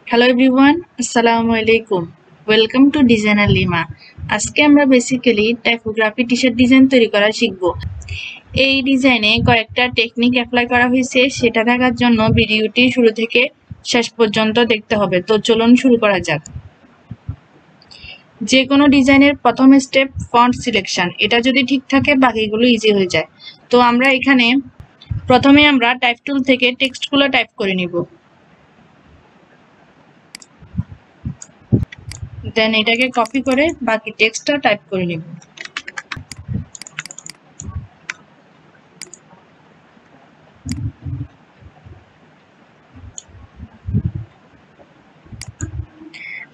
Hello everyone, আসসালামু আলাইকুম। Welcome to designer lima. আজকে আমরা বেসিক্যালি টাইপোগ্রাফি টি-শার্ট ডিজাইন তৈরি করা শিখব। এই ডিজাইনে কয়েকটা টেকনিক অ্যাপ্লাই করা হয়েছে, সেটা দেখার জন্য ভিডিওটি শুরু থেকে শেষ পর্যন্ত দেখতে হবে। তো চলুন শুরু করা যাক। যে কোনো ডিজাইনের প্রথম স্টেপ ফন্ট সিলেকশন। এটা যদি ঠিক থাকে বাকিগুলো ইজি হয়ে যায়। তো আমরা এখানে প্রথমে আমরা টাইপ টুল থেকে টেক্সটগুলো টাইপ করে নিব। দেন এটাকে কপি করে বাকি টেক্সটটা টাইপ করে নিব।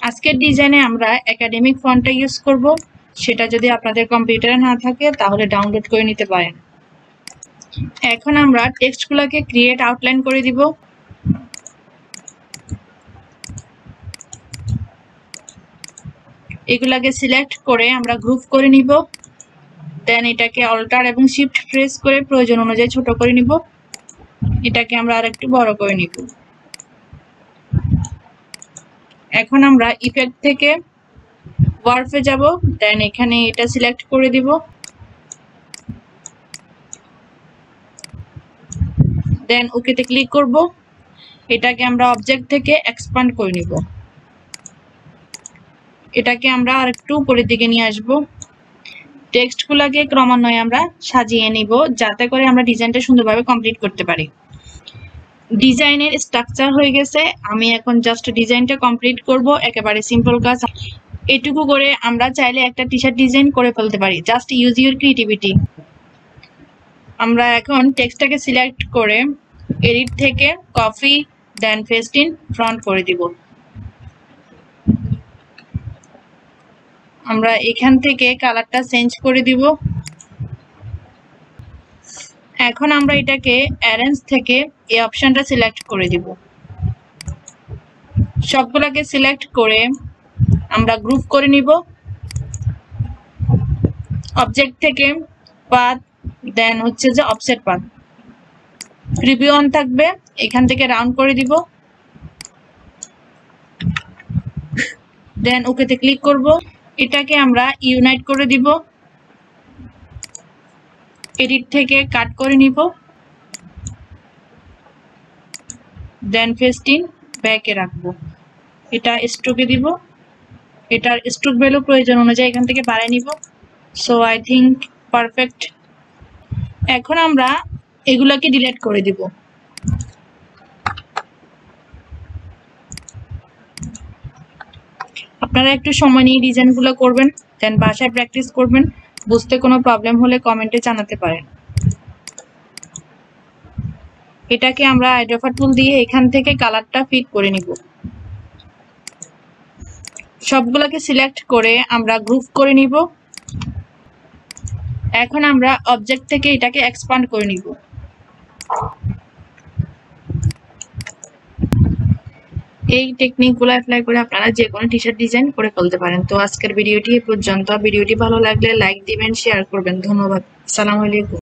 আজকের ডিজাইনে আমরা একাডেমিক ফন্টটা ইউজ করব। সেটা যদি আপনাদের কম্পিউটারে না থাকে তাহলে ডাউনলোড করে নিতে পারেন। এখন আমরা টেক্সটগুলোকে ক্রিয়েট আউটলাইন করে দিব। এগুলাকে সিলেক্ট করে আমরা গ্রুপ করে নিব। দেন এটাকে অল্টার এবং শিফট প্রেস করে প্রয়োজন অনুযায়ী ছোট করে নিব। এটাকে আমরা আরেকটু বড় করে নিব। এখন আমরা ইফেক্ট থেকে ওয়ার্ফে যাব। দেন এখানে এটা সিলেক্ট করে দিব। দেন ওকেতে ক্লিক করব। এটাকে আমরা অবজেক্ট থেকে এক্সপ্যান্ড করে নিব। এটাকে আমরা আরেকটু উপরের দিকে নিয়ে আসব। টেক্সটগুলোকে ক্রমান্বয়ে আমরা সাজিয়ে নিব যাতে করে আমরা ডিজাইনটা সুন্দরভাবে কমপ্লিট করতে পারি। ডিজাইনের স্ট্রাকচার হয়ে গেছে, আমি এখন জাস্ট ডিজাইনটা কমপ্লিট করব। একেবারে সিম্পল কাজ। এটুকু করে আমরা চাইলে একটা টি-শার্ট ডিজাইন করে ফেলতে পারি। Just use your creativity. আমরা এখন টেক্সটটাকে সিলেক্ট করে এডিট থেকে copy then paste in front করে দিব। আমরা এখান থেকে কালারটা চেঞ্জ করে দিব। এখন আমরা এটাকে অ্যারেঞ্জ থেকে এই অপশনটা সিলেক্ট করে দিব। সবগুলোকে সিলেক্ট করে আমরা গ্রুপ করে নিব। অবজেক্ট থেকে পাথ দেন হচ্ছে যে অফসেট পাথ। প্রিভিউ অন থাকবে, এখান থেকে রাউন্ড করে দিব। দেন ওকেতে ক্লিক করব। এটাকে আমরা ইউনাইট করে দিব। এডিট থেকে কাট করে নিব। দেন পেস্ট ইন ব্যাকে রাখবো। এটা স্ট্রোকে দিব। এটার স্ট্রোক ভ্যালু প্রয়োজন অনুযায়ী এখান থেকে বাড়ায় নিব। So I think perfect. এখন আমরা এগুলাকে ডিলিট করে দিব। আপনারা একটু সময় নিয়ে ডিজাইনগুলো করবেন, দেন বাসায় প্র্যাকটিস করবেন। বুঝতে কোনো প্রবলেম হলে কমেন্টে জানাতে পারেন। এটাকে আমরা আইড্রপার টুল দিয়ে এখান থেকে কালারটা ফিট করে নিব। সবগুলোকে সিলেক্ট করে আমরা গ্রুপ করে নিব। এখন আমরা অবজেক্ট থেকে এটাকে এক্সপ্যান্ড করে নিব। এই টেকনিকগুলো অ্যাপ্লাই করে আপনারা যে কোনো টি-শার্ট ডিজাইন করে ফেলতে পারেন। তো আজকের ভিডিওটি এ পর্যন্ত। ভিডিওটি ভালো লাগলে লাইক দিবেন, শেয়ার করবেন। ধন্যবাদ। আসসালামু আলাইকুম।